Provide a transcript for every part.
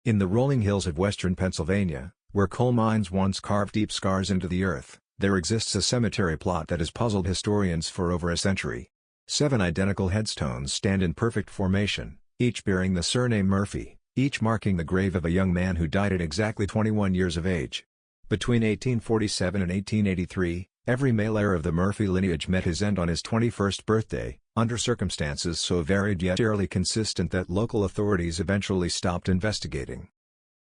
In the rolling hills of western Pennsylvania, where coal mines once carved deep scars into the earth, there exists a cemetery plot that has puzzled historians for over a century. 7 identical headstones stand in perfect formation, each bearing the surname Murphy, each marking the grave of a young man who died at exactly 21 years of age. Between 1847 and 1883, every male heir of the Murphy lineage met his end on his 21st birthday, under circumstances so varied yet eerily consistent that local authorities eventually stopped investigating.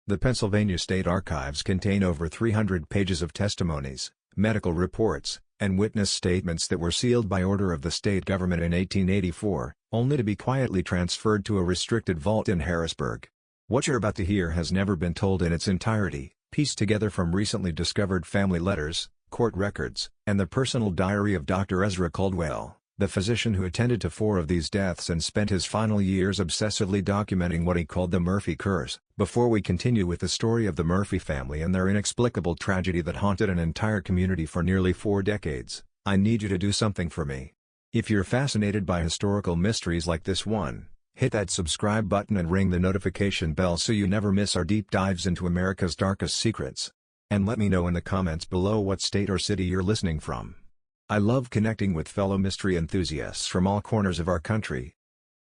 The Pennsylvania State Archives contain over 300 pages of testimonies, medical reports, and witness statements that were sealed by order of the state government in 1884, only to be quietly transferred to a restricted vault in Harrisburg. What you're about to hear has never been told in its entirety, pieced together from recently discovered family letters, court records, and the personal diary of Dr. Ezra Caldwell, the physician who attended to 4 of these deaths and spent his final years obsessively documenting what he called the Murphy curse. Before we continue with the story of the Murphy family and their inexplicable tragedy that haunted an entire community for nearly 4 decades, I need you to do something for me. If you're fascinated by historical mysteries like this one, hit that subscribe button and ring the notification bell so you never miss our deep dives into America's darkest secrets. And let me know in the comments below what state or city you're listening from. I love connecting with fellow mystery enthusiasts from all corners of our country.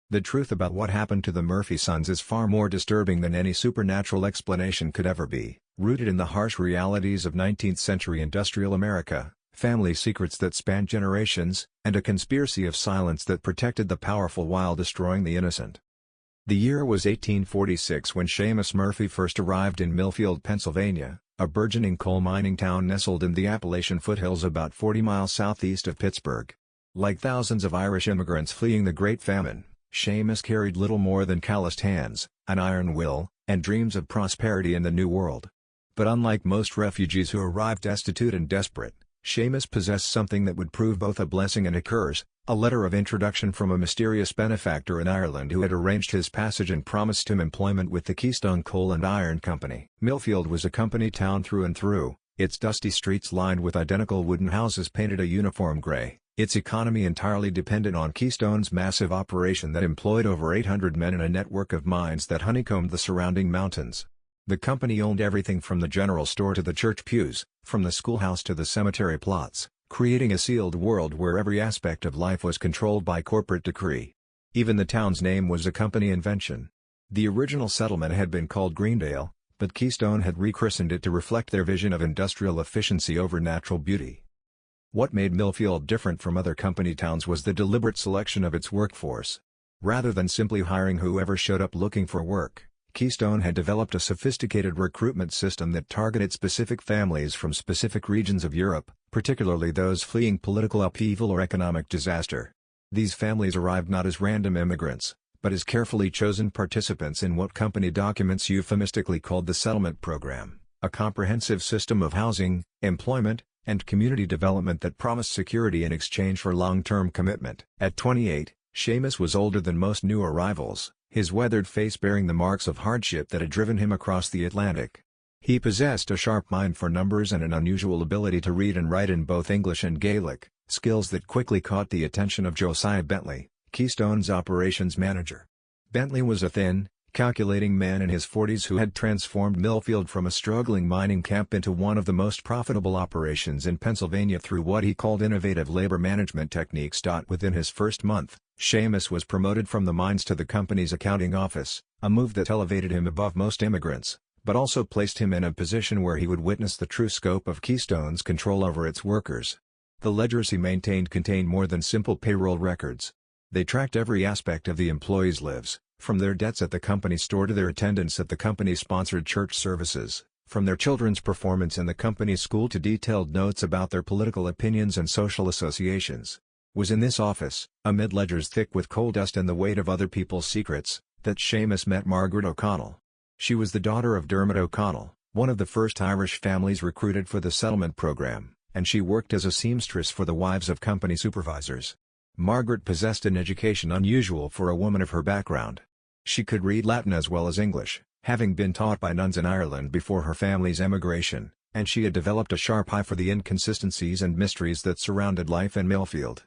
The truth about what happened to the Murphy sons is far more disturbing than any supernatural explanation could ever be, rooted in the harsh realities of 19th-century industrial America, family secrets that spanned generations, and a conspiracy of silence that protected the powerful while destroying the innocent. The year was 1846 when Seamus Murphy first arrived in Millfield, Pennsylvania, a burgeoning coal mining town nestled in the Appalachian foothills about 40 miles southeast of Pittsburgh. Like thousands of Irish immigrants fleeing the Great Famine, Seamus carried little more than calloused hands, an iron will, and dreams of prosperity in the New World. But unlike most refugees who arrived destitute and desperate, Seamus possessed something that would prove both a blessing and a curse, a letter of introduction from a mysterious benefactor in Ireland who had arranged his passage and promised him employment with the Keystone Coal and Iron Company. Millfield was a company town through and through, its dusty streets lined with identical wooden houses painted a uniform gray, its economy entirely dependent on Keystone's massive operation that employed over 800 men in a network of mines that honeycombed the surrounding mountains. The company owned everything from the general store to the church pews, from the schoolhouse to the cemetery plots, creating a sealed world where every aspect of life was controlled by corporate decree. Even the town's name was a company invention. The original settlement had been called Greendale, but Keystone had rechristened it to reflect their vision of industrial efficiency over natural beauty. What made Millfield different from other company towns was the deliberate selection of its workforce. Rather than simply hiring whoever showed up looking for work, Keystone had developed a sophisticated recruitment system that targeted specific families from specific regions of Europe, particularly those fleeing political upheaval or economic disaster. These families arrived not as random immigrants, but as carefully chosen participants in what company documents euphemistically called the settlement program, a comprehensive system of housing, employment, and community development that promised security in exchange for long-term commitment. At 28, Seamus was older than most new arrivals, his weathered face bearing the marks of hardship that had driven him across the Atlantic. He possessed a sharp mind for numbers and an unusual ability to read and write in both English and Gaelic, skills that quickly caught the attention of Josiah Bentley, Keystone's operations manager. Bentley was a thin, calculating man in his 40s who had transformed Millfield from a struggling mining camp into one of the most profitable operations in Pennsylvania through what he called innovative labor management techniques. Within his first month, Seamus was promoted from the mines to the company's accounting office, a move that elevated him above most immigrants, but also placed him in a position where he would witness the true scope of Keystone's control over its workers. The ledgers he maintained contained more than simple payroll records. They tracked every aspect of the employees' lives, from their debts at the company store to their attendance at the company-sponsored church services, from their children's performance in the company school to detailed notes about their political opinions and social associations. Was in this office, amid ledgers thick with coal dust and the weight of other people's secrets, that Seamus met Margaret O'Connell. She was the daughter of Dermot O'Connell, one of the first Irish families recruited for the settlement program, and she worked as a seamstress for the wives of company supervisors. Margaret possessed an education unusual for a woman of her background. She could read Latin as well as English, having been taught by nuns in Ireland before her family's emigration, and she had developed a sharp eye for the inconsistencies and mysteries that surrounded life in Millfield.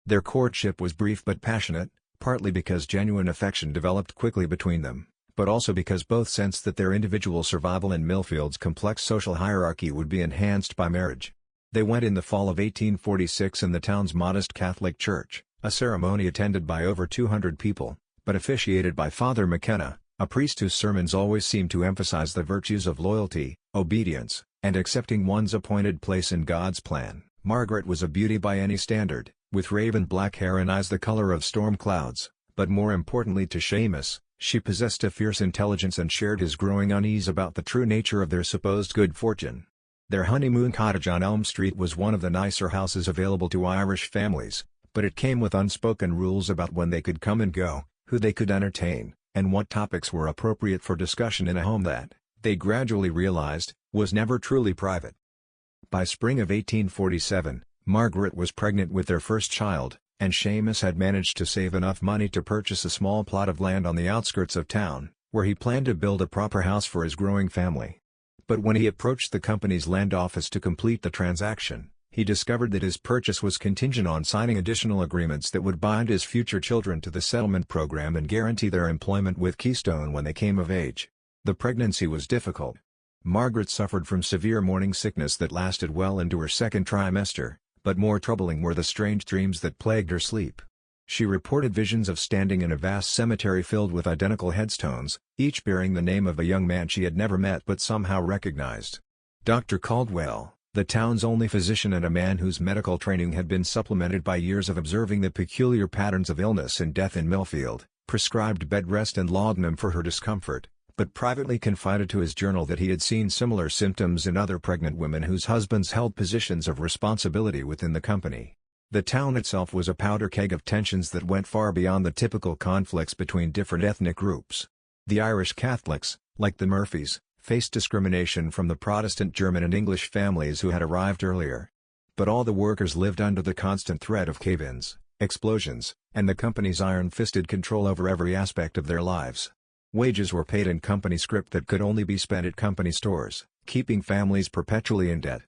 Their courtship was brief but passionate, partly because genuine affection developed quickly between them, but also because both sensed that their individual survival in Millfield's complex social hierarchy would be enhanced by marriage. They went in the fall of 1846 in the town's modest Catholic church, a ceremony attended by over 200 people, but officiated by Father McKenna, a priest whose sermons always seemed to emphasize the virtues of loyalty, obedience, and accepting one's appointed place in God's plan. Margaret was a beauty by any standard, with raven black hair and eyes the color of storm clouds, but more importantly to Seamus, she possessed a fierce intelligence and shared his growing unease about the true nature of their supposed good fortune. Their honeymoon cottage on Elm Street was one of the nicer houses available to Irish families, but it came with unspoken rules about when they could come and go, who they could entertain, and what topics were appropriate for discussion in a home that, they gradually realized, was never truly private. By spring of 1847, Margaret was pregnant with their first child, and Seamus had managed to save enough money to purchase a small plot of land on the outskirts of town, where he planned to build a proper house for his growing family. But when he approached the company's land office to complete the transaction, he discovered that his purchase was contingent on signing additional agreements that would bind his future children to the settlement program and guarantee their employment with Keystone when they came of age. The pregnancy was difficult. Margaret suffered from severe morning sickness that lasted well into her second trimester, but more troubling were the strange dreams that plagued her sleep. She reported visions of standing in a vast cemetery filled with identical headstones, each bearing the name of a young man she had never met but somehow recognized. Dr. Caldwell, the town's only physician and a man whose medical training had been supplemented by years of observing the peculiar patterns of illness and death in Millfield, prescribed bed rest and laudanum for her discomfort, but privately confided to his journal that he had seen similar symptoms in other pregnant women whose husbands held positions of responsibility within the company. The town itself was a powder keg of tensions that went far beyond the typical conflicts between different ethnic groups. The Irish Catholics, like the Murphys, faced discrimination from the Protestant German and English families who had arrived earlier. But all the workers lived under the constant threat of cave-ins, explosions, and the company's iron-fisted control over every aspect of their lives. Wages were paid in company scrip that could only be spent at company stores, keeping families perpetually in debt.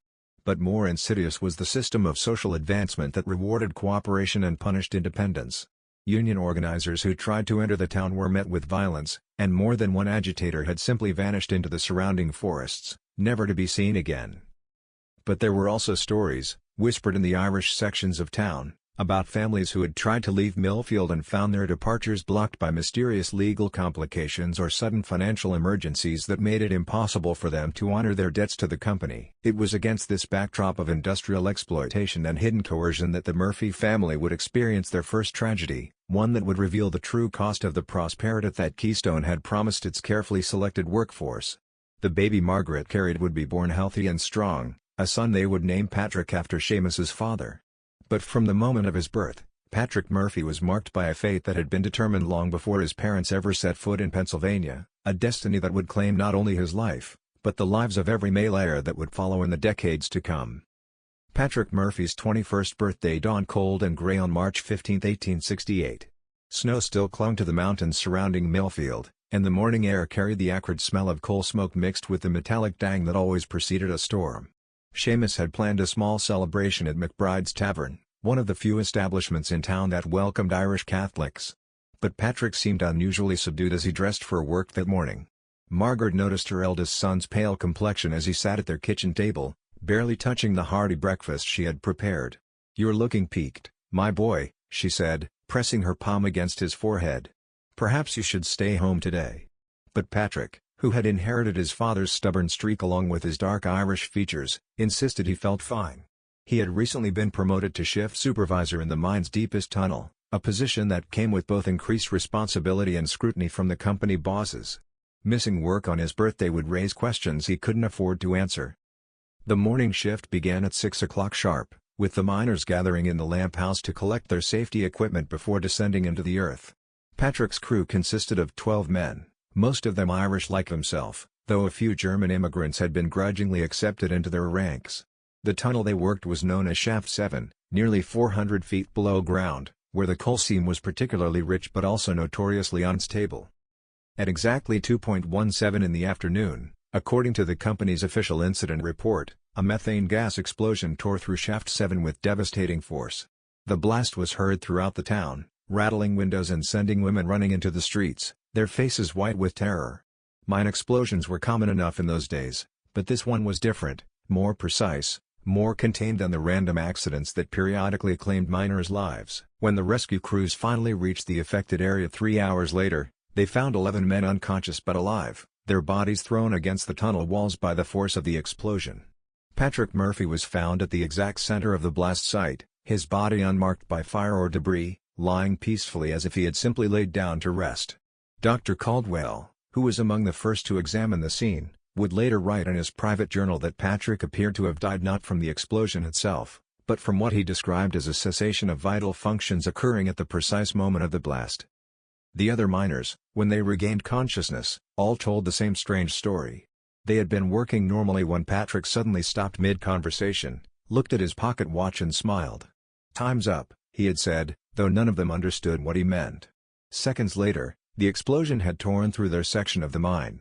But more insidious was the system of social advancement that rewarded cooperation and punished independence. Union organizers who tried to enter the town were met with violence, and more than one agitator had simply vanished into the surrounding forests, never to be seen again. But there were also stories, whispered in the Irish sections of town, about families who had tried to leave Millfield and found their departures blocked by mysterious legal complications or sudden financial emergencies that made it impossible for them to honor their debts to the company. It was against this backdrop of industrial exploitation and hidden coercion that the Murphy family would experience their first tragedy, one that would reveal the true cost of the prosperity that Keystone had promised its carefully selected workforce. The baby Margaret carried would be born healthy and strong, a son they would name Patrick after Seamus's father. But from the moment of his birth, Patrick Murphy was marked by a fate that had been determined long before his parents ever set foot in Pennsylvania, a destiny that would claim not only his life, but the lives of every male heir that would follow in the decades to come. Patrick Murphy's 21st birthday dawned cold and gray on March 15, 1868. Snow still clung to the mountains surrounding Millfield, and the morning air carried the acrid smell of coal smoke mixed with the metallic dang that always preceded a storm. Seamus had planned a small celebration at McBride's Tavern, one of the few establishments in town that welcomed Irish Catholics. But Patrick seemed unusually subdued as he dressed for work that morning. Margaret noticed her eldest son's pale complexion as he sat at their kitchen table, barely touching the hearty breakfast she had prepared. "You're looking peaked, my boy," she said, pressing her palm against his forehead. "Perhaps you should stay home today." But Patrick, who had inherited his father's stubborn streak along with his dark Irish features, insisted he felt fine. He had recently been promoted to shift supervisor in the mine's deepest tunnel, a position that came with both increased responsibility and scrutiny from the company bosses. Missing work on his birthday would raise questions he couldn't afford to answer. The morning shift began at 6 o'clock sharp, with the miners gathering in the lamp house to collect their safety equipment before descending into the earth. Patrick's crew consisted of 12 men, most of them Irish like himself, though a few German immigrants had been grudgingly accepted into their ranks. The tunnel they worked was known as Shaft 7, nearly 400 feet below ground, where the coal seam was particularly rich but also notoriously unstable. At exactly 2:17 in the afternoon, according to the company's official incident report, a methane gas explosion tore through Shaft 7 with devastating force. The blast was heard throughout the town, rattling windows and sending women running into the streets, their faces white with terror. Mine explosions were common enough in those days, but this one was different, more precise, more contained than the random accidents that periodically claimed miners' lives. When the rescue crews finally reached the affected area 3 hours later, they found 11 men unconscious but alive, their bodies thrown against the tunnel walls by the force of the explosion. Patrick Murphy was found at the exact center of the blast site, his body unmarked by fire or debris, lying peacefully as if he had simply laid down to rest. Dr. Caldwell, who was among the first to examine the scene, would later write in his private journal that Patrick appeared to have died not from the explosion itself, but from what he described as a cessation of vital functions occurring at the precise moment of the blast. The other miners, when they regained consciousness, all told the same strange story. They had been working normally when Patrick suddenly stopped mid-conversation, looked at his pocket watch and smiled. "Time's up," he had said, though none of them understood what he meant. Seconds later, the explosion had torn through their section of the mine.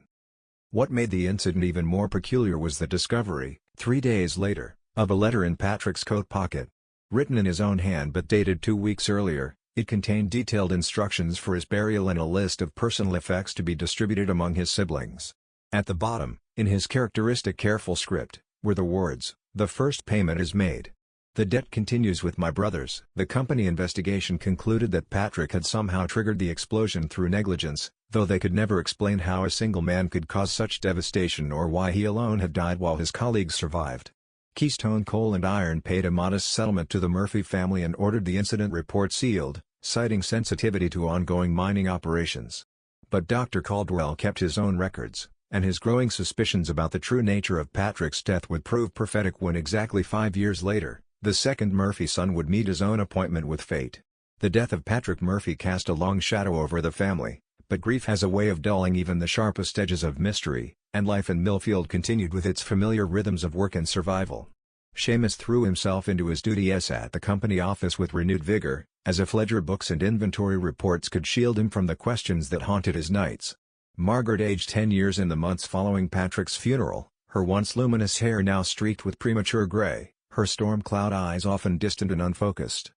What made the incident even more peculiar was the discovery, 3 days later, of a letter in Patrick's coat pocket. Written in his own hand but dated 2 weeks earlier, it contained detailed instructions for his burial and a list of personal effects to be distributed among his siblings. At the bottom, in his characteristic careful script, were the words, "The first payment is made. The debt continues with my brothers." The company investigation concluded that Patrick had somehow triggered the explosion through negligence, though they could never explain how a single man could cause such devastation or why he alone had died while his colleagues survived. Keystone Coal and Iron paid a modest settlement to the Murphy family and ordered the incident report sealed, citing sensitivity to ongoing mining operations. But Dr. Caldwell kept his own records, and his growing suspicions about the true nature of Patrick's death would prove prophetic when exactly 5 years later, the second Murphy son would meet his own appointment with fate. The death of Patrick Murphy cast a long shadow over the family, but grief has a way of dulling even the sharpest edges of mystery, and life in Millfield continued with its familiar rhythms of work and survival. Seamus threw himself into his duties at the company office with renewed vigor, as if ledger books and inventory reports could shield him from the questions that haunted his nights. Margaret aged 10 years in the months following Patrick's funeral, her once luminous hair now streaked with premature gray, her storm-cloud eyes often distant and unfocused.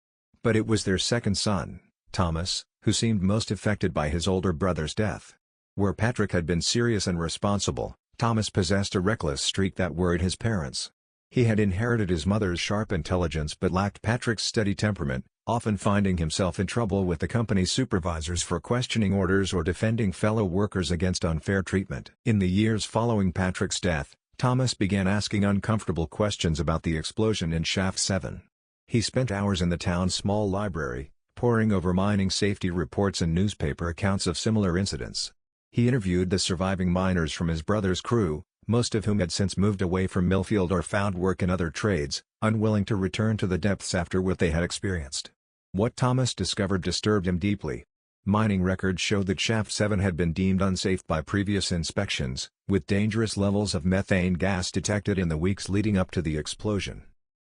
But it was their second son, Thomas, who seemed most affected by his older brother's death. Where Patrick had been serious and responsible, Thomas possessed a reckless streak that worried his parents. He had inherited his mother's sharp intelligence but lacked Patrick's steady temperament, often finding himself in trouble with the company's supervisors for questioning orders or defending fellow workers against unfair treatment. In the years following Patrick's death, Thomas began asking uncomfortable questions about the explosion in Shaft 7. He spent hours in the town's small library, poring over mining safety reports and newspaper accounts of similar incidents. He interviewed the surviving miners from his brother's crew, most of whom had since moved away from Millfield or found work in other trades, unwilling to return to the depths after what they had experienced. What Thomas discovered disturbed him deeply. Mining records showed that Shaft 7 had been deemed unsafe by previous inspections, with dangerous levels of methane gas detected in the weeks leading up to the explosion.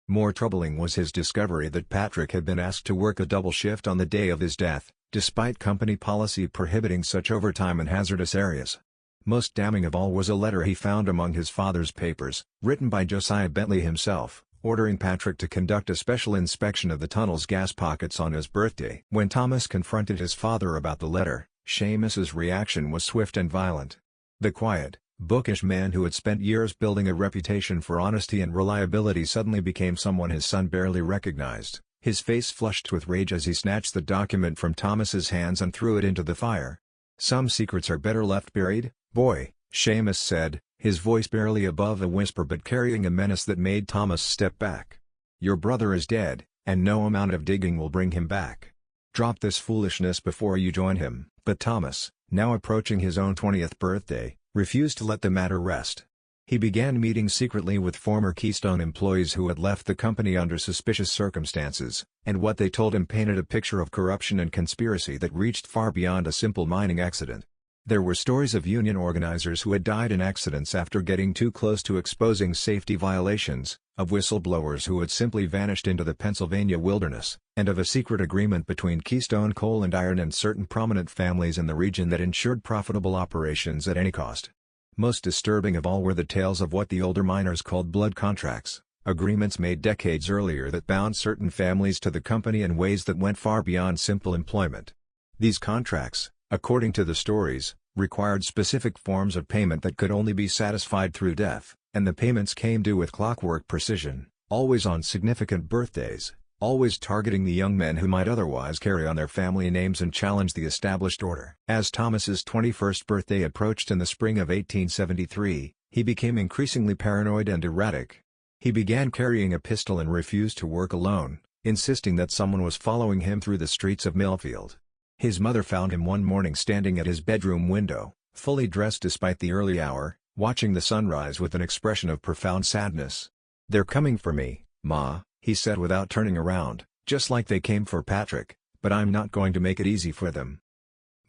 More troubling was his discovery that Patrick had been asked to work a double shift on the day of his death, despite company policy prohibiting such overtime in hazardous areas. Most damning of all was a letter he found among his father's papers, written by Josiah Bentley himself, ordering Patrick to conduct a special inspection of the tunnel's gas pockets on his birthday. When Thomas confronted his father about the letter, Seamus's reaction was swift and violent. The quiet, bookish man who had spent years building a reputation for honesty and reliability suddenly became someone his son barely recognized. His face flushed with rage as he snatched the document from Thomas's hands and threw it into the fire. "Some secrets are better left buried, boy," Seamus said, his voice barely above a whisper but carrying a menace that made Thomas step back. "Your brother is dead, and no amount of digging will bring him back. Drop this foolishness before you join him." But Thomas, now approaching his own 20th birthday, refused to let the matter rest. He began meeting secretly with former Keystone employees who had left the company under suspicious circumstances, and what they told him painted a picture of corruption and conspiracy that reached far beyond a simple mining accident. There were stories of union organizers who had died in accidents after getting too close to exposing safety violations, of whistleblowers who had simply vanished into the Pennsylvania wilderness, and of a secret agreement between Keystone Coal and Iron and certain prominent families in the region that ensured profitable operations at any cost. Most disturbing of all were the tales of what the older miners called blood contracts, agreements made decades earlier that bound certain families to the company in ways that went far beyond simple employment. These contracts, according to the stories, required specific forms of payment that could only be satisfied through death, and the payments came due with clockwork precision, always on significant birthdays, always targeting the young men who might otherwise carry on their family names and challenge the established order. As Thomas's 21st birthday approached in the spring of 1873, he became increasingly paranoid and erratic. He began carrying a pistol and refused to work alone, insisting that someone was following him through the streets of Millfield. His mother found him one morning standing at his bedroom window, fully dressed despite the early hour, watching the sunrise with an expression of profound sadness. "They're coming for me, Ma," he said without turning around, "just like they came for Patrick, but I'm not going to make it easy for them."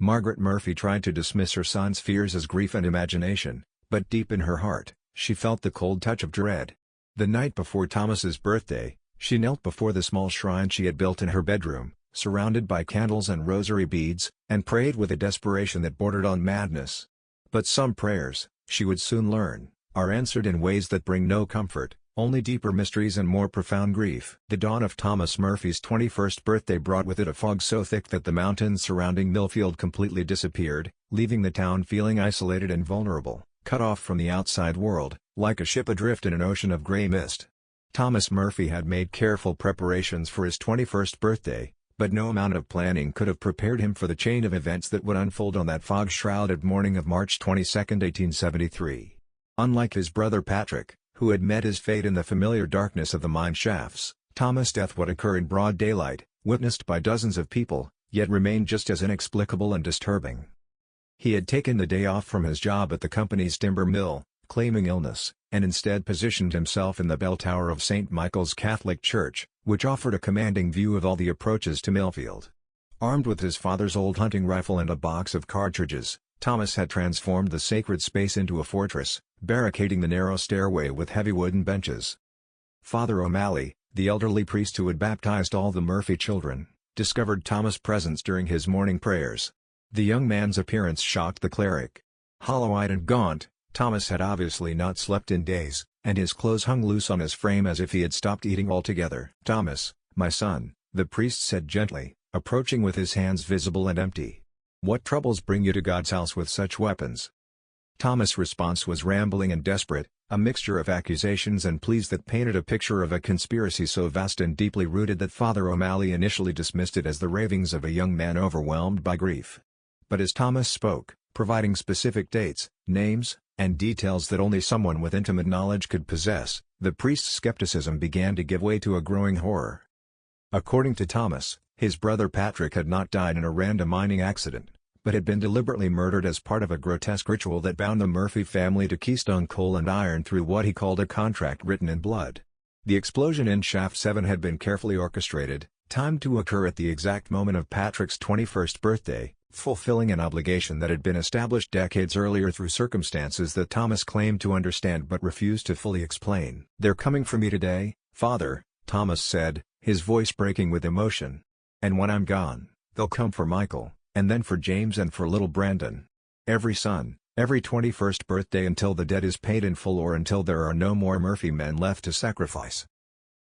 Margaret Murphy tried to dismiss her son's fears as grief and imagination, but deep in her heart, she felt the cold touch of dread. The night before Thomas's birthday, she knelt before the small shrine she had built in her bedroom, surrounded by candles and rosary beads, and prayed with a desperation that bordered on madness. But some prayers, she would soon learn, are answered in ways that bring no comfort, only deeper mysteries and more profound grief. The dawn of Thomas Murphy's 21st birthday brought with it a fog so thick that the mountains surrounding Millfield completely disappeared, leaving the town feeling isolated and vulnerable, cut off from the outside world, like a ship adrift in an ocean of grey mist. Thomas Murphy had made careful preparations for his 21st birthday, but no amount of planning could have prepared him for the chain of events that would unfold on that fog-shrouded morning of March 22, 1873. Unlike his brother Patrick, who had met his fate in the familiar darkness of the mine shafts, Thomas' death would occur in broad daylight, witnessed by dozens of people, yet remained just as inexplicable and disturbing. He had taken the day off from his job at the company's timber mill, claiming illness, and instead positioned himself in the bell tower of St. Michael's Catholic Church, which offered a commanding view of all the approaches to Millfield. Armed with his father's old hunting rifle and a box of cartridges, Thomas had transformed the sacred space into a fortress, barricading the narrow stairway with heavy wooden benches. Father O'Malley, the elderly priest who had baptized all the Murphy children, discovered Thomas' presence during his morning prayers. The young man's appearance shocked the cleric. Hollow-eyed and gaunt, Thomas had obviously not slept in days, and his clothes hung loose on his frame as if he had stopped eating altogether. "Thomas, my son," the priest said gently, approaching with his hands visible and empty. "What troubles bring you to God's house with such weapons?" Thomas' response was rambling and desperate, a mixture of accusations and pleas that painted a picture of a conspiracy so vast and deeply rooted that Father O'Malley initially dismissed it as the ravings of a young man overwhelmed by grief. But as Thomas spoke, providing specific dates, names, and details that only someone with intimate knowledge could possess, the priest's skepticism began to give way to a growing horror. According to Thomas, his brother Patrick had not died in a random mining accident, but had been deliberately murdered as part of a grotesque ritual that bound the Murphy family to Keystone Coal and Iron through what he called a contract written in blood. The explosion in Shaft 7 had been carefully orchestrated, timed to occur at the exact moment of Patrick's 21st birthday, fulfilling an obligation that had been established decades earlier through circumstances that Thomas claimed to understand but refused to fully explain. "They're coming for me today, Father," Thomas said, his voice breaking with emotion. "And when I'm gone, they'll come for Michael, and then for James and for little Brandon. Every son, every 21st birthday until the debt is paid in full or until there are no more Murphy men left to sacrifice."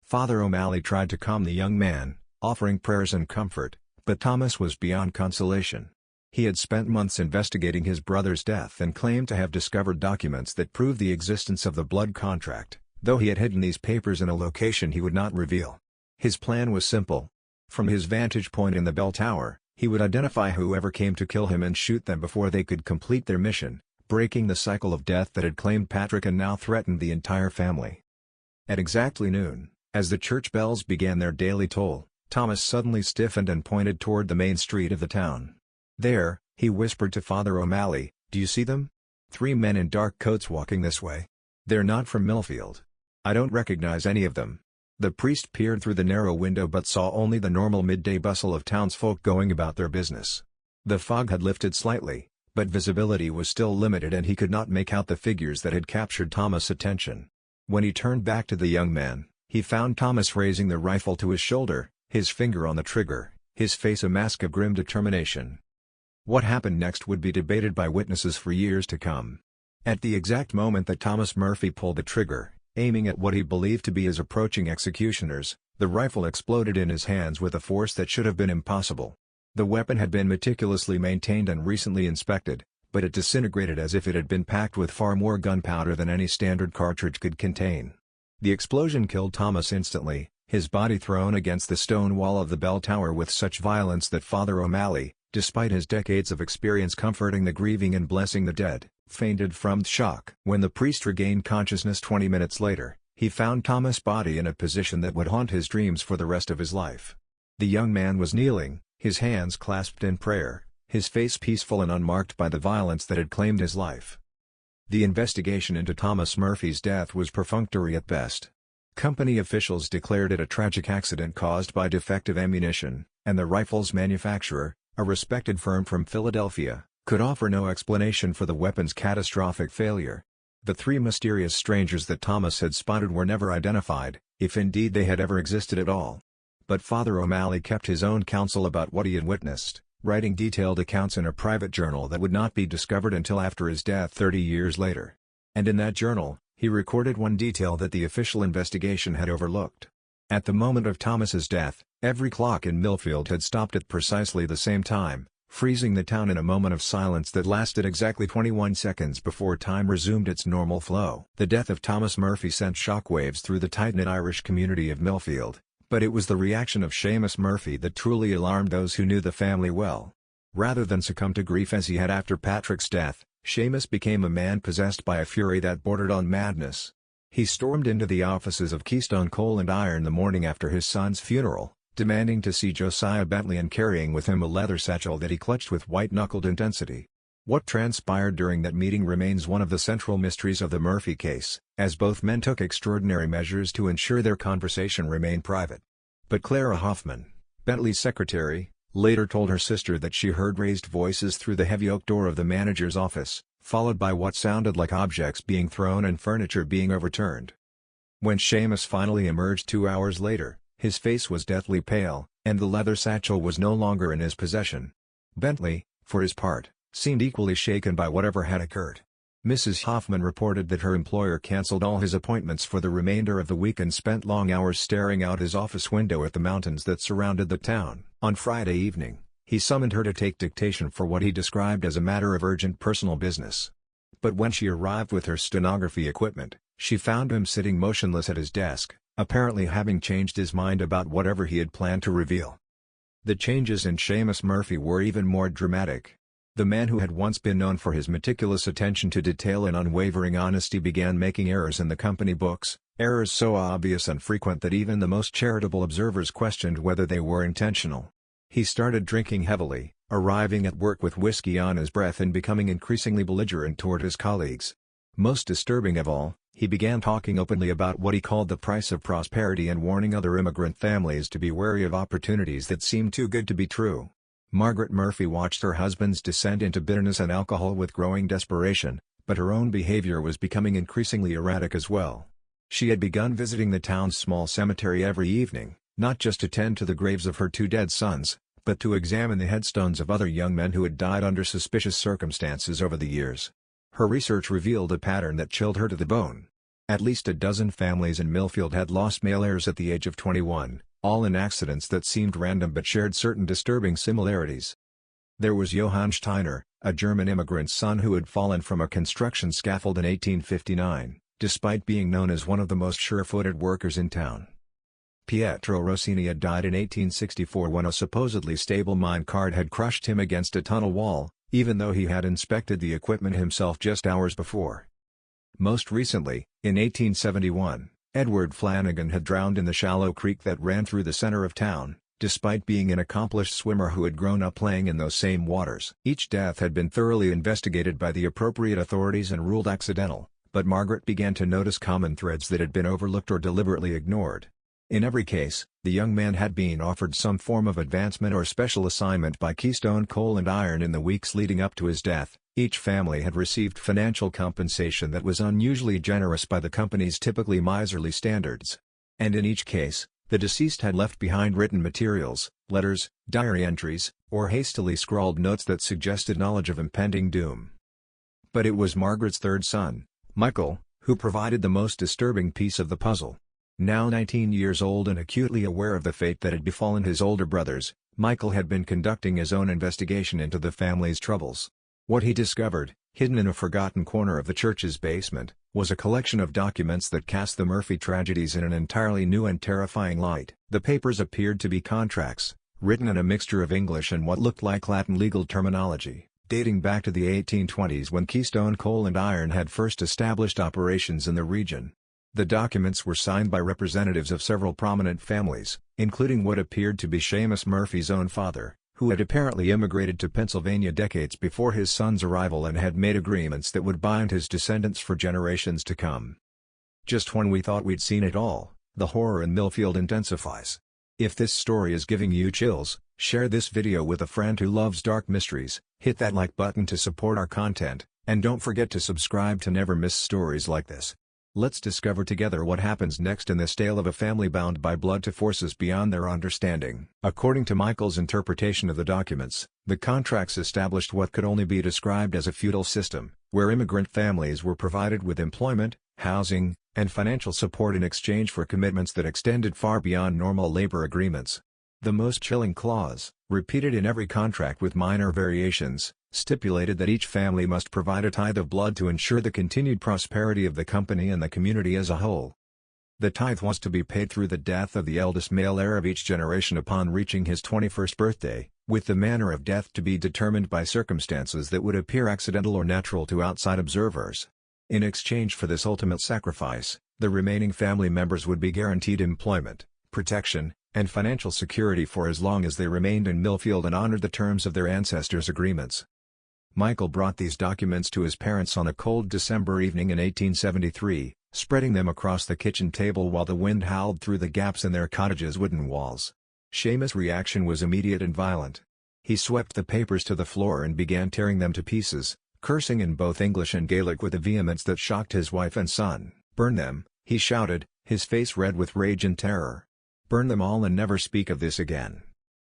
Father O'Malley tried to calm the young man, offering prayers and comfort, but Thomas was beyond consolation. He had spent months investigating his brother's death and claimed to have discovered documents that proved the existence of the blood contract, though he had hidden these papers in a location he would not reveal. His plan was simple. From his vantage point in the bell tower, he would identify whoever came to kill him and shoot them before they could complete their mission, breaking the cycle of death that had claimed Patrick and now threatened the entire family. At exactly noon, as the church bells began their daily toll, Thomas suddenly stiffened and pointed toward the main street of the town. "There," he whispered to Father O'Malley, "do you see them? 3 men in dark coats walking this way. They're not from Millfield. I don't recognize any of them." The priest peered through the narrow window but saw only the normal midday bustle of townsfolk going about their business. The fog had lifted slightly, but visibility was still limited and he could not make out the figures that had captured Thomas' attention. When he turned back to the young man, he found Thomas raising the rifle to his shoulder, his finger on the trigger, his face a mask of grim determination. What happened next would be debated by witnesses for years to come. At the exact moment that Thomas Murphy pulled the trigger, aiming at what he believed to be his approaching executioners, the rifle exploded in his hands with a force that should have been impossible. The weapon had been meticulously maintained and recently inspected, but it disintegrated as if it had been packed with far more gunpowder than any standard cartridge could contain. The explosion killed Thomas instantly, his body thrown against the stone wall of the bell tower with such violence that Father O'Malley, despite his decades of experience comforting the grieving and blessing the dead, fainted from shock. When the priest regained consciousness 20 minutes later, he found Thomas' body in a position that would haunt his dreams for the rest of his life. The young man was kneeling, his hands clasped in prayer, his face peaceful and unmarked by the violence that had claimed his life. The investigation into Thomas Murphy's death was perfunctory at best. Company officials declared it a tragic accident caused by defective ammunition, and the rifle's manufacturer, a respected firm from Philadelphia, could offer no explanation for the weapon's catastrophic failure. The three mysterious strangers that Thomas had spotted were never identified, if indeed they had ever existed at all. But Father O'Malley kept his own counsel about what he had witnessed, writing detailed accounts in a private journal that would not be discovered until after his death 30 years later. And in that journal, he recorded one detail that the official investigation had overlooked. At the moment of Thomas's death, every clock in Millfield had stopped at precisely the same time, freezing the town in a moment of silence that lasted exactly 21 seconds before time resumed its normal flow. The death of Thomas Murphy sent shockwaves through the tight-knit Irish community of Millfield, but it was the reaction of Seamus Murphy that truly alarmed those who knew the family well. Rather than succumb to grief as he had after Patrick's death, Seamus became a man possessed by a fury that bordered on madness. He stormed into the offices of Keystone Coal and Iron the morning after his son's funeral, demanding to see Josiah Bentley and carrying with him a leather satchel that he clutched with white-knuckled intensity. What transpired during that meeting remains one of the central mysteries of the Murphy case, as both men took extraordinary measures to ensure their conversation remained private. But Clara Hoffman, Bentley's secretary, later told her sister that she heard raised voices through the heavy oak door of the manager's office, followed by what sounded like objects being thrown and furniture being overturned. When Seamus finally emerged 2 hours later, his face was deathly pale, and the leather satchel was no longer in his possession. Bentley, for his part, seemed equally shaken by whatever had occurred. Mrs. Hoffman reported that her employer cancelled all his appointments for the remainder of the week and spent long hours staring out his office window at the mountains that surrounded the town. On Friday evening, he summoned her to take dictation for what he described as a matter of urgent personal business. But when she arrived with her stenography equipment, she found him sitting motionless at his desk, apparently having changed his mind about whatever he had planned to reveal. The changes in Seamus Murphy were even more dramatic. The man who had once been known for his meticulous attention to detail and unwavering honesty began making errors in the company books, errors so obvious and frequent that even the most charitable observers questioned whether they were intentional. He started drinking heavily, arriving at work with whiskey on his breath and becoming increasingly belligerent toward his colleagues. Most disturbing of all, he began talking openly about what he called the price of prosperity and warning other immigrant families to be wary of opportunities that seemed too good to be true. Margaret Murphy watched her husband's descent into bitterness and alcohol with growing desperation, but her own behavior was becoming increasingly erratic as well. She had begun visiting the town's small cemetery every evening, not just to tend to the graves of her 2 dead sons, but to examine the headstones of other young men who had died under suspicious circumstances over the years. Her research revealed a pattern that chilled her to the bone. At least a dozen families in Millfield had lost male heirs at the age of 21, all in accidents that seemed random but shared certain disturbing similarities. There was Johann Steiner, a German immigrant's son who had fallen from a construction scaffold in 1859, despite being known as one of the most sure-footed workers in town. Pietro Rossini had died in 1864 when a supposedly stable mine cart had crushed him against a tunnel wall, even though he had inspected the equipment himself just hours before. Most recently, in 1871, Edward Flanagan had drowned in the shallow creek that ran through the center of town, despite being an accomplished swimmer who had grown up playing in those same waters. Each death had been thoroughly investigated by the appropriate authorities and ruled accidental, but Margaret began to notice common threads that had been overlooked or deliberately ignored. In every case, the young man had been offered some form of advancement or special assignment by Keystone Coal and Iron in the weeks leading up to his death. Each family had received financial compensation that was unusually generous by the company's typically miserly standards. And in each case, the deceased had left behind written materials, letters, diary entries, or hastily scrawled notes that suggested knowledge of impending doom. But it was Margaret's third son, Michael, who provided the most disturbing piece of the puzzle. Now 19 years old and acutely aware of the fate that had befallen his older brothers, Michael had been conducting his own investigation into the family's troubles. What he discovered, hidden in a forgotten corner of the church's basement, was a collection of documents that cast the Murphy tragedies in an entirely new and terrifying light. The papers appeared to be contracts, written in a mixture of English and what looked like Latin legal terminology, dating back to the 1820s when Keystone Coal and Iron had first established operations in the region. The documents were signed by representatives of several prominent families, including what appeared to be Seamus Murphy's own father, who had apparently immigrated to Pennsylvania decades before his son's arrival and had made agreements that would bind his descendants for generations to come. Just when we thought we'd seen it all, the horror in Millfield intensifies. If this story is giving you chills, share this video with a friend who loves dark mysteries, hit that like button to support our content, and don't forget to subscribe to never miss stories like this. Let's discover together what happens next in this tale of a family bound by blood to forces beyond their understanding. According to Michael's interpretation of the documents, the contracts established what could only be described as a feudal system, where immigrant families were provided with employment, housing, and financial support in exchange for commitments that extended far beyond normal labor agreements. The most chilling clause, repeated in every contract with minor variations, stipulated that each family must provide a tithe of blood to ensure the continued prosperity of the company and the community as a whole. The tithe was to be paid through the death of the eldest male heir of each generation upon reaching his 21st birthday, with the manner of death to be determined by circumstances that would appear accidental or natural to outside observers. In exchange for this ultimate sacrifice, the remaining family members would be guaranteed employment, protection, and financial security for as long as they remained in Millfield and honored the terms of their ancestors' agreements. Michael brought these documents to his parents on a cold December evening in 1873, spreading them across the kitchen table while the wind howled through the gaps in their cottage's wooden walls. Seamus' reaction was immediate and violent. He swept the papers to the floor and began tearing them to pieces, cursing in both English and Gaelic with a vehemence that shocked his wife and son. "Burn them," he shouted, his face red with rage and terror. "Burn them all and never speak of this again.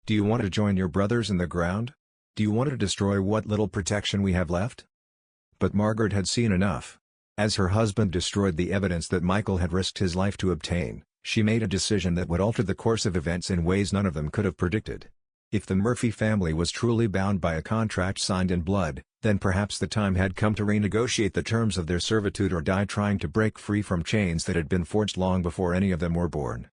Do you want to join your brothers in the ground? Do you want to destroy what little protection we have left?" But Margaret had seen enough. As her husband destroyed the evidence that Michael had risked his life to obtain, she made a decision that would alter the course of events in ways none of them could have predicted. If the Murphy family was truly bound by a contract signed in blood, then perhaps the time had come to renegotiate the terms of their servitude or die trying to break free from chains that had been forged long before any of them were born.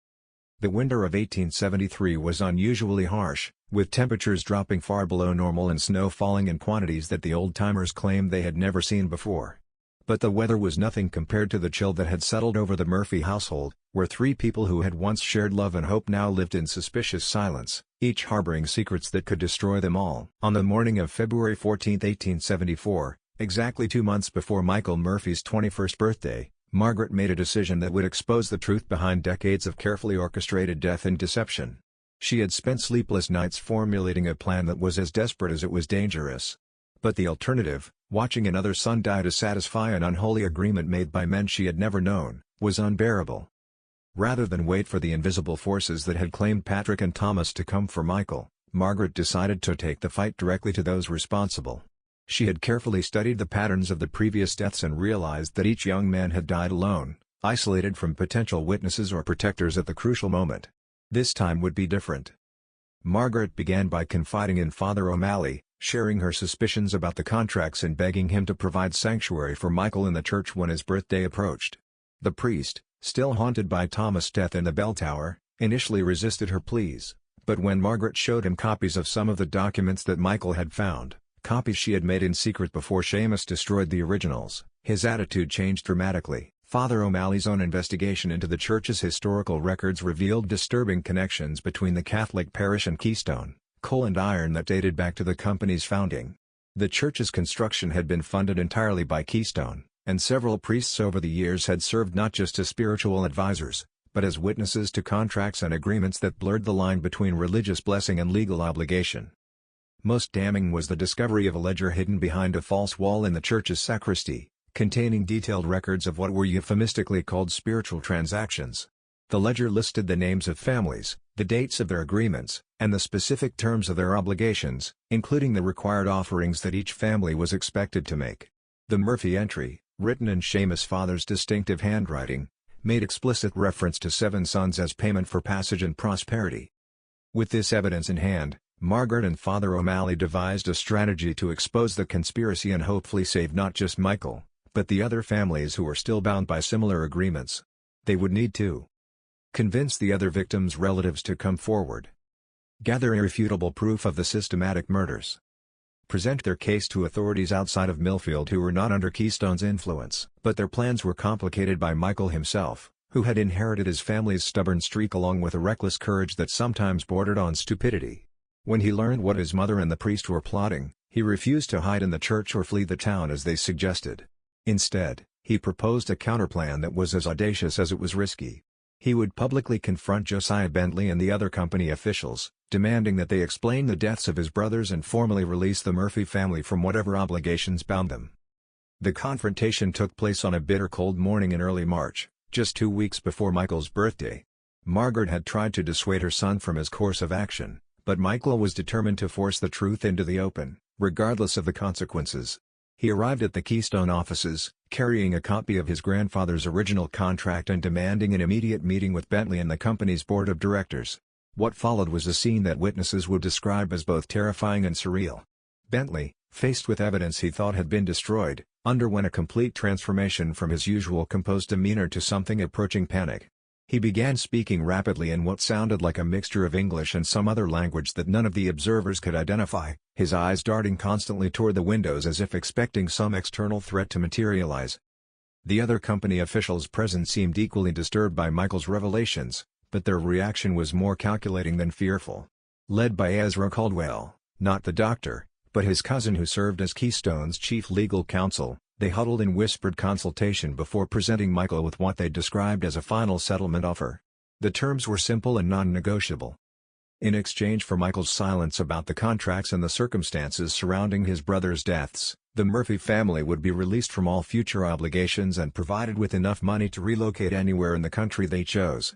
The winter of 1873 was unusually harsh, with temperatures dropping far below normal and snow falling in quantities that the old-timers claimed they had never seen before. But the weather was nothing compared to the chill that had settled over the Murphy household, where three people who had once shared love and hope now lived in suspicious silence, each harboring secrets that could destroy them all. On the morning of February 14, 1874, exactly 2 months before Michael Murphy's 21st birthday, Margaret made a decision that would expose the truth behind decades of carefully orchestrated death and deception. She had spent sleepless nights formulating a plan that was as desperate as it was dangerous. But the alternative, watching another son die to satisfy an unholy agreement made by men she had never known, was unbearable. Rather than wait for the invisible forces that had claimed Patrick and Thomas to come for Michael, Margaret decided to take the fight directly to those responsible. She had carefully studied the patterns of the previous deaths and realized that each young man had died alone, isolated from potential witnesses or protectors at the crucial moment. This time would be different. Margaret began by confiding in Father O'Malley, sharing her suspicions about the contracts and begging him to provide sanctuary for Michael in the church when his birthday approached. The priest, still haunted by Thomas' death in the bell tower, initially resisted her pleas, but when Margaret showed him copies of some of the documents that Michael had found, copies she had made in secret before Seamus destroyed the originals, his attitude changed dramatically. Father O'Malley's own investigation into the church's historical records revealed disturbing connections between the Catholic parish and Keystone, Coal and Iron that dated back to the company's founding. The church's construction had been funded entirely by Keystone, and several priests over the years had served not just as spiritual advisors, but as witnesses to contracts and agreements that blurred the line between religious blessing and legal obligation. Most damning was the discovery of a ledger hidden behind a false wall in the church's sacristy, containing detailed records of what were euphemistically called spiritual transactions. The ledger listed the names of families, the dates of their agreements, and the specific terms of their obligations, including the required offerings that each family was expected to make. The Murphy entry, written in Seamus' father's distinctive handwriting, made explicit reference to 7 sons as payment for passage and prosperity. With this evidence in hand, Margaret and Father O'Malley devised a strategy to expose the conspiracy and hopefully save not just Michael, but the other families who were still bound by similar agreements. They would need to convince the other victims' relatives to come forward, gather irrefutable proof of the systematic murders, present their case to authorities outside of Millfield who were not under Keystone's influence. But their plans were complicated by Michael himself, who had inherited his family's stubborn streak along with a reckless courage that sometimes bordered on stupidity. When he learned what his mother and the priest were plotting, he refused to hide in the church or flee the town as they suggested. Instead, he proposed a counterplan that was as audacious as it was risky. He would publicly confront Josiah Bentley and the other company officials, demanding that they explain the deaths of his brothers and formally release the Murphy family from whatever obligations bound them. The confrontation took place on a bitter cold morning in early March, just 2 weeks before Michael's birthday. Margaret had tried to dissuade her son from his course of action, but Michael was determined to force the truth into the open, regardless of the consequences. He arrived at the Keystone offices, carrying a copy of his grandfather's original contract and demanding an immediate meeting with Bentley and the company's board of directors. What followed was a scene that witnesses would describe as both terrifying and surreal. Bentley, faced with evidence he thought had been destroyed, underwent a complete transformation from his usual composed demeanor to something approaching panic. He began speaking rapidly in what sounded like a mixture of English and some other language that none of the observers could identify, his eyes darting constantly toward the windows as if expecting some external threat to materialize. The other company officials present seemed equally disturbed by Michael's revelations, but their reaction was more calculating than fearful. Led by Ezra Caldwell, not the doctor, but his cousin who served as Keystone's chief legal counsel, they huddled in whispered consultation before presenting Michael with what they described as a final settlement offer. The terms were simple and non-negotiable. In exchange for Michael's silence about the contracts and the circumstances surrounding his brothers' deaths, the Murphy family would be released from all future obligations and provided with enough money to relocate anywhere in the country they chose.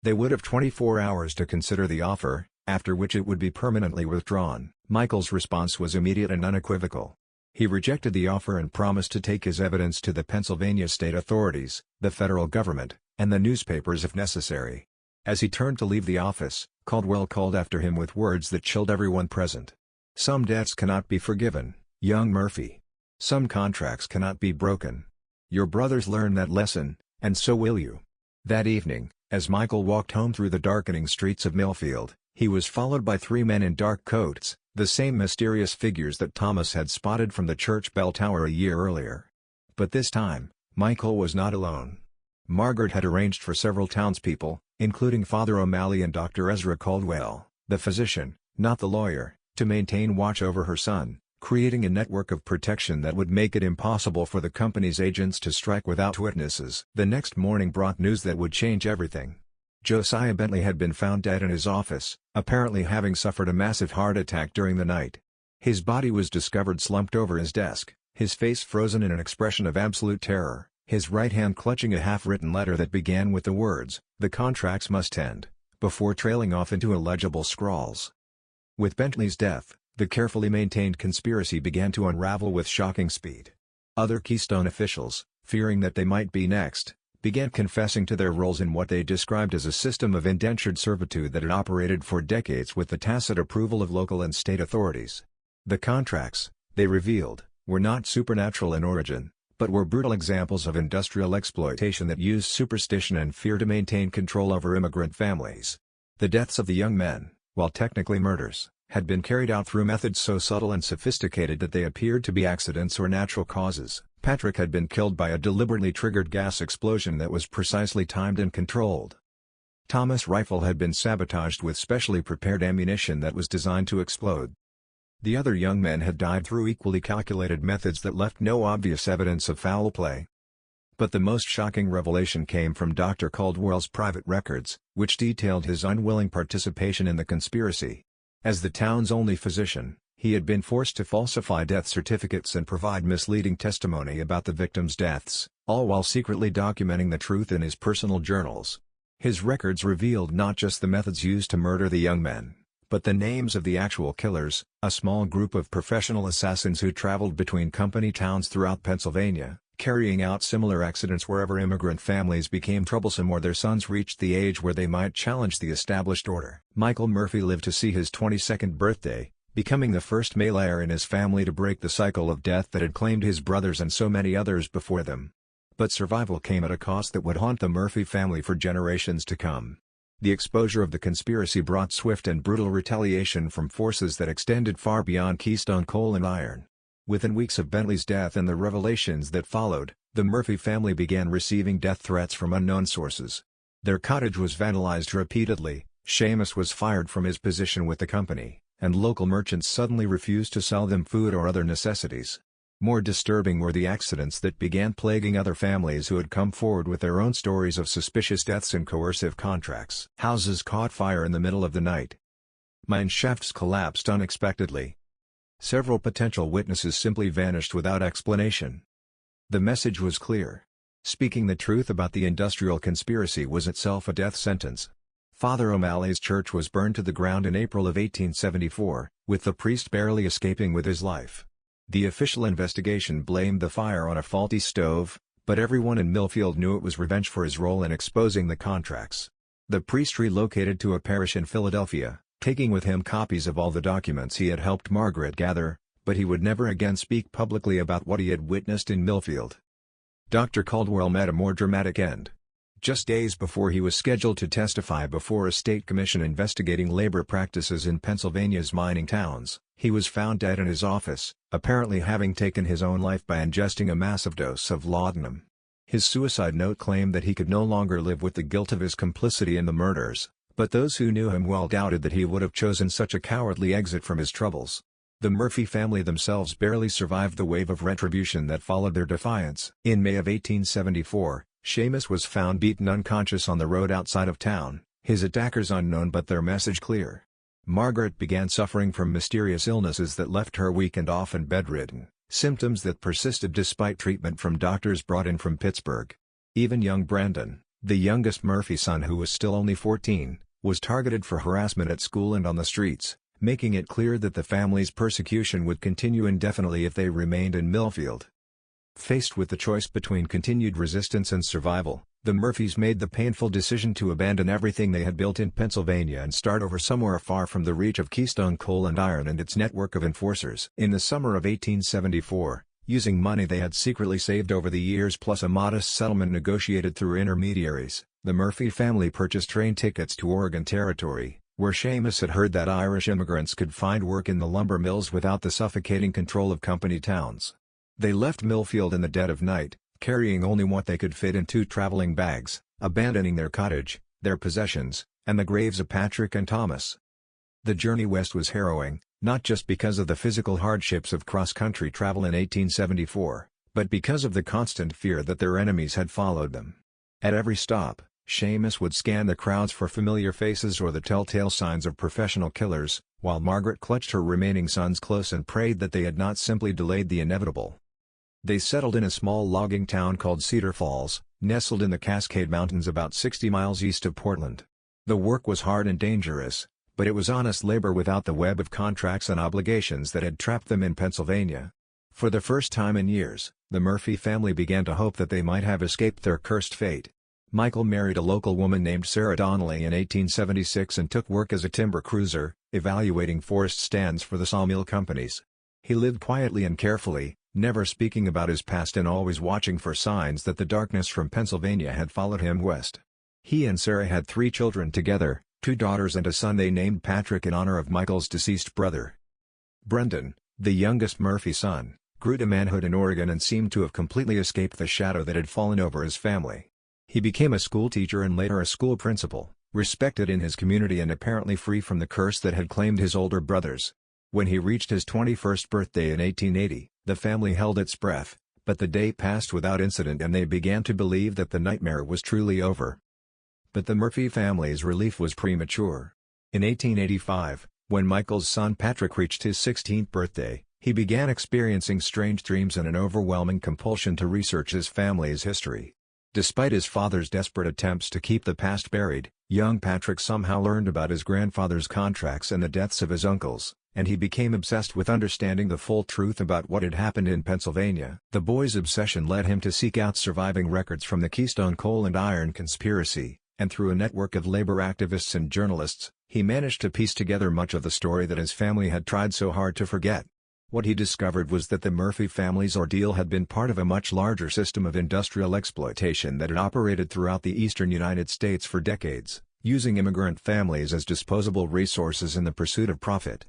They would have 24 hours to consider the offer, after which it would be permanently withdrawn. Michael's response was immediate and unequivocal. He rejected the offer and promised to take his evidence to the Pennsylvania state authorities, the federal government, and the newspapers if necessary. As he turned to leave the office, Caldwell called after him with words that chilled everyone present. "Some debts cannot be forgiven, young Murphy. Some contracts cannot be broken. Your brothers learned that lesson, and so will you." That evening, as Michael walked home through the darkening streets of Millfield, he was followed by 3 men in dark coats, the same mysterious figures that Thomas had spotted from the church bell tower a year earlier. But this time, Michael was not alone. Margaret had arranged for several townspeople, including Father O'Malley and Dr. Ezra Caldwell, the physician, not the lawyer, to maintain watch over her son, creating a network of protection that would make it impossible for the company's agents to strike without witnesses. The next morning brought news that would change everything. Josiah Bentley had been found dead in his office, apparently having suffered a massive heart attack during the night. His body was discovered slumped over his desk, his face frozen in an expression of absolute terror, his right hand clutching a half-written letter that began with the words, "The contracts must end," before trailing off into illegible scrawls. With Bentley's death, the carefully maintained conspiracy began to unravel with shocking speed. Other Keystone officials, fearing that they might be next, began confessing to their roles in what they described as a system of indentured servitude that had operated for decades with the tacit approval of local and state authorities. The contracts, they revealed, were not supernatural in origin, but were brutal examples of industrial exploitation that used superstition and fear to maintain control over immigrant families. The deaths of the young men, while technically murders, had been carried out through methods so subtle and sophisticated that they appeared to be accidents or natural causes. Patrick had been killed by a deliberately triggered gas explosion that was precisely timed and controlled. Thomas' rifle had been sabotaged with specially prepared ammunition that was designed to explode. The other young men had died through equally calculated methods that left no obvious evidence of foul play. But the most shocking revelation came from Dr. Caldwell's private records, which detailed his unwilling participation in the conspiracy. As the town's only physician, he had been forced to falsify death certificates and provide misleading testimony about the victims' deaths, all while secretly documenting the truth in his personal journals. His records revealed not just the methods used to murder the young men, but the names of the actual killers, a small group of professional assassins who traveled between company towns throughout Pennsylvania, carrying out similar accidents wherever immigrant families became troublesome or their sons reached the age where they might challenge the established order. Michael Murphy lived to see his 22nd birthday, becoming the first male heir in his family to break the cycle of death that had claimed his brothers and so many others before them. But survival came at a cost that would haunt the Murphy family for generations to come. The exposure of the conspiracy brought swift and brutal retaliation from forces that extended far beyond Keystone Coal and Iron. Within weeks of Bentley's death and the revelations that followed, the Murphy family began receiving death threats from unknown sources. Their cottage was vandalized repeatedly, Seamus was fired from his position with the company, and local merchants suddenly refused to sell them food or other necessities. More disturbing were the accidents that began plaguing other families who had come forward with their own stories of suspicious deaths and coercive contracts. Houses caught fire in the middle of the night. Mine shafts collapsed unexpectedly. Several potential witnesses simply vanished without explanation. The message was clear. Speaking the truth about the industrial conspiracy was itself a death sentence. Father O'Malley's church was burned to the ground in April of 1874, with the priest barely escaping with his life. The official investigation blamed the fire on a faulty stove, but everyone in Millfield knew it was revenge for his role in exposing the contracts. The priest relocated to a parish in Philadelphia, taking with him copies of all the documents he had helped Margaret gather, but he would never again speak publicly about what he had witnessed in Millfield. Dr. Caldwell met a more dramatic end. Just days before he was scheduled to testify before a state commission investigating labor practices in Pennsylvania's mining towns, he was found dead in his office, apparently having taken his own life by ingesting a massive dose of laudanum. His suicide note claimed that he could no longer live with the guilt of his complicity in the murders, but those who knew him well doubted that he would have chosen such a cowardly exit from his troubles. The Murphy family themselves barely survived the wave of retribution that followed their defiance. In May of 1874, Seamus was found beaten unconscious on the road outside of town, his attackers unknown but their message clear. Margaret began suffering from mysterious illnesses that left her weak and often bedridden, symptoms that persisted despite treatment from doctors brought in from Pittsburgh. Even young Brandon, the youngest Murphy son who was still only 14, was targeted for harassment at school and on the streets, making it clear that the family's persecution would continue indefinitely if they remained in Millfield. Faced with the choice between continued resistance and survival, the Murphys made the painful decision to abandon everything they had built in Pennsylvania and start over somewhere far from the reach of Keystone Coal and Iron and its network of enforcers. In the summer of 1874, using money they had secretly saved over the years plus a modest settlement negotiated through intermediaries, the Murphy family purchased train tickets to Oregon Territory, where Seamus had heard that Irish immigrants could find work in the lumber mills without the suffocating control of company towns. They left Millfield in the dead of night, carrying only what they could fit in 2 traveling bags, abandoning their cottage, their possessions, and the graves of Patrick and Thomas. The journey west was harrowing, not just because of the physical hardships of cross-country travel in 1874, but because of the constant fear that their enemies had followed them. At every stop, Seamus would scan the crowds for familiar faces or the telltale signs of professional killers, while Margaret clutched her remaining sons close and prayed that they had not simply delayed the inevitable. They settled in a small logging town called Cedar Falls, nestled in the Cascade Mountains about 60 miles east of Portland. The work was hard and dangerous, but it was honest labor without the web of contracts and obligations that had trapped them in Pennsylvania. For the first time in years, the Murphy family began to hope that they might have escaped their cursed fate. Michael married a local woman named Sarah Donnelly in 1876 and took work as a timber cruiser, evaluating forest stands for the sawmill companies. He lived quietly and carefully, never speaking about his past and always watching for signs that the darkness from Pennsylvania had followed him west. He and Sarah had 3 children together, 2 daughters and a son they named Patrick in honor of Michael's deceased brother. Brendan, the youngest Murphy son, grew to manhood in Oregon and seemed to have completely escaped the shadow that had fallen over his family. He became a schoolteacher and later a school principal, respected in his community and apparently free from the curse that had claimed his older brothers. When he reached his 21st birthday in 1880, the family held its breath, but the day passed without incident and they began to believe that the nightmare was truly over. But the Murphy family's relief was premature. In 1885, when Michael's son Patrick reached his 16th birthday, he began experiencing strange dreams and an overwhelming compulsion to research his family's history. Despite his father's desperate attempts to keep the past buried, young Patrick somehow learned about his grandfather's contracts and the deaths of his uncles. and he became obsessed with understanding the full truth about what had happened in Pennsylvania. The boy's obsession led him to seek out surviving records from the Keystone Coal and Iron Conspiracy, and through a network of labor activists and journalists, he managed to piece together much of the story that his family had tried so hard to forget. What he discovered was that the Murphy family's ordeal had been part of a much larger system of industrial exploitation that had operated throughout the eastern United States for decades, using immigrant families as disposable resources in the pursuit of profit.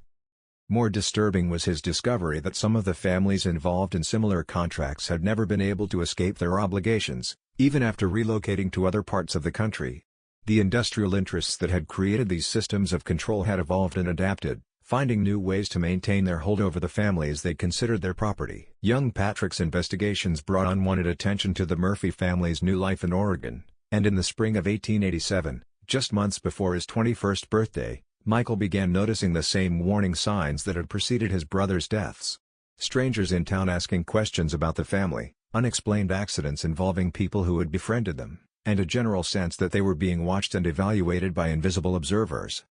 More disturbing was his discovery that some of the families involved in similar contracts had never been able to escape their obligations, even after relocating to other parts of the country. The industrial interests that had created these systems of control had evolved and adapted, finding new ways to maintain their hold over the families they considered their property. Young Patrick's investigations brought unwanted attention to the Murphy family's new life in Oregon, and in the spring of 1887, just months before his 21st birthday, Michael began noticing the same warning signs that had preceded his brother's deaths. Strangers in town asking questions about the family, unexplained accidents involving people who had befriended them, and a general sense that they were being watched and evaluated by invisible observers.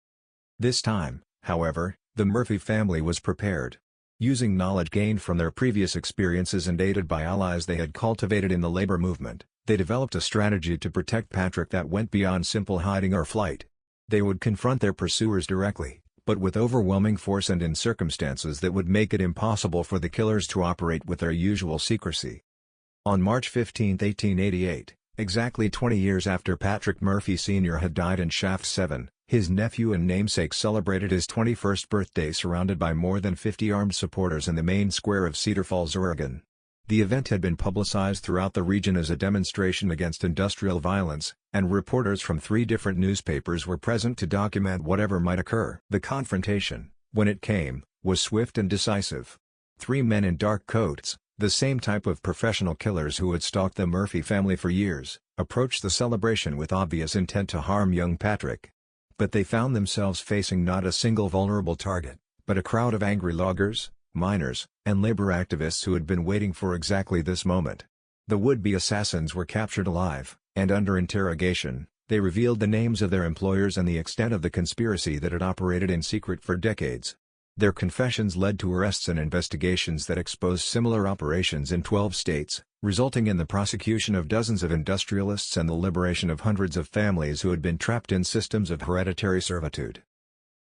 This time, however, the Murphy family was prepared. Using knowledge gained from their previous experiences and aided by allies they had cultivated in the labor movement, they developed a strategy to protect Patrick that went beyond simple hiding or flight. They would confront their pursuers directly, but with overwhelming force and in circumstances that would make it impossible for the killers to operate with their usual secrecy. On March 15, 1888, exactly 20 years after Patrick Murphy Sr. had died in Shaft 7, his nephew and namesake celebrated his 21st birthday surrounded by more than 50 armed supporters in the main square of Cedar Falls, Oregon. The event had been publicized throughout the region as a demonstration against industrial violence, and reporters from 3 different newspapers were present to document whatever might occur. The confrontation, when it came, was swift and decisive. 3 men in dark coats, the same type of professional killers who had stalked the Murphy family for years, approached the celebration with obvious intent to harm young Patrick. But they found themselves facing not a single vulnerable target, but a crowd of angry loggers, miners, and labor activists who had been waiting for exactly this moment. The would-be assassins were captured alive, and under interrogation, they revealed the names of their employers and the extent of the conspiracy that had operated in secret for decades. Their confessions led to arrests and investigations that exposed similar operations in 12 states, resulting in the prosecution of dozens of industrialists and the liberation of hundreds of families who had been trapped in systems of hereditary servitude.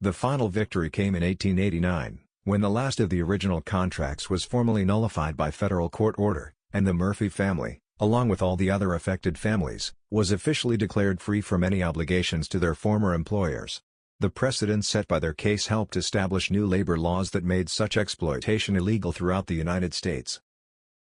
The final victory came in 1889, when the last of the original contracts was formally nullified by federal court order, and the Murphy family, along with all the other affected families, was officially declared free from any obligations to their former employers. The precedent set by their case helped establish new labor laws that made such exploitation illegal throughout the United States.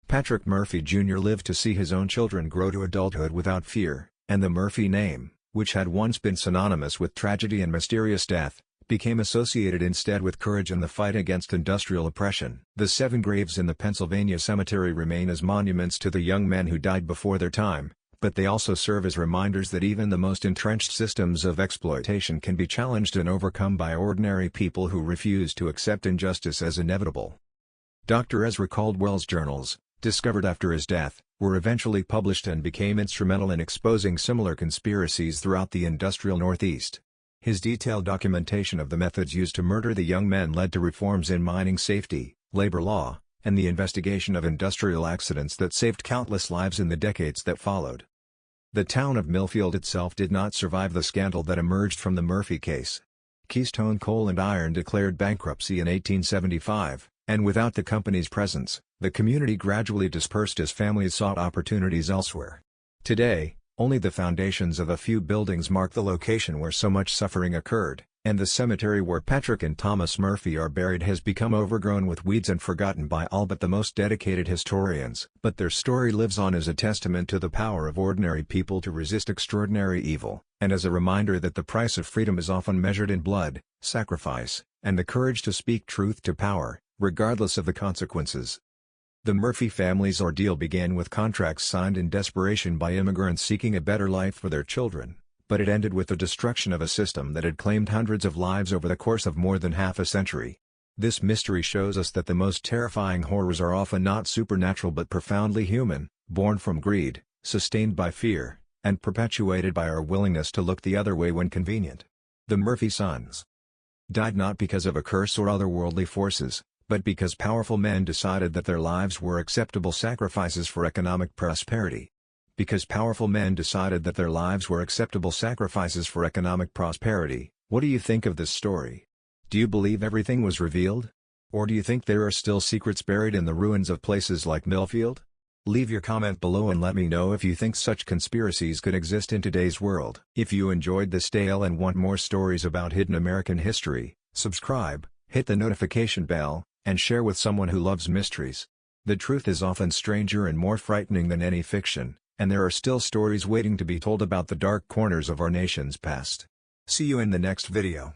Patrick Murphy Jr. lived to see his own children grow to adulthood without fear, and the Murphy name, which had once been synonymous with tragedy and mysterious death, became associated instead with courage in the fight against industrial oppression. The 7 graves in the Pennsylvania cemetery remain as monuments to the young men who died before their time, but they also serve as reminders that even the most entrenched systems of exploitation can be challenged and overcome by ordinary people who refuse to accept injustice as inevitable. Dr. Ezra Caldwell's journals, discovered after his death, were eventually published and became instrumental in exposing similar conspiracies throughout the industrial Northeast. His detailed documentation of the methods used to murder the young men led to reforms in mining safety, labor law, and the investigation of industrial accidents that saved countless lives in the decades that followed. The town of Millfield itself did not survive the scandal that emerged from the Murphy case. Keystone Coal and Iron declared bankruptcy in 1875, and without the company's presence, the community gradually dispersed as families sought opportunities elsewhere. Today, only the foundations of a few buildings mark the location where so much suffering occurred, and the cemetery where Patrick and Thomas Murphy are buried has become overgrown with weeds and forgotten by all but the most dedicated historians. But their story lives on as a testament to the power of ordinary people to resist extraordinary evil, and as a reminder that the price of freedom is often measured in blood, sacrifice, and the courage to speak truth to power, regardless of the consequences. The Murphy family's ordeal began with contracts signed in desperation by immigrants seeking a better life for their children, but it ended with the destruction of a system that had claimed hundreds of lives over the course of more than half a century. This mystery shows us that the most terrifying horrors are often not supernatural but profoundly human, born from greed, sustained by fear, and perpetuated by our willingness to look the other way when convenient. The Murphy Sons. died not because of a curse or otherworldly forces, but because powerful men decided that their lives were acceptable sacrifices for economic prosperity. Because powerful men decided that their lives were acceptable sacrifices for economic prosperity. What do you think of this story? Do you believe everything was revealed? Or do you think there are still secrets buried in the ruins of places like Millfield? Leave your comment below and let me know if you think such conspiracies could exist in today's world. If you enjoyed this tale and want more stories about hidden American history, subscribe, hit the notification bell, and share with someone who loves mysteries. The truth is often stranger and more frightening than any fiction, and there are still stories waiting to be told about the dark corners of our nation's past. See you in the next video.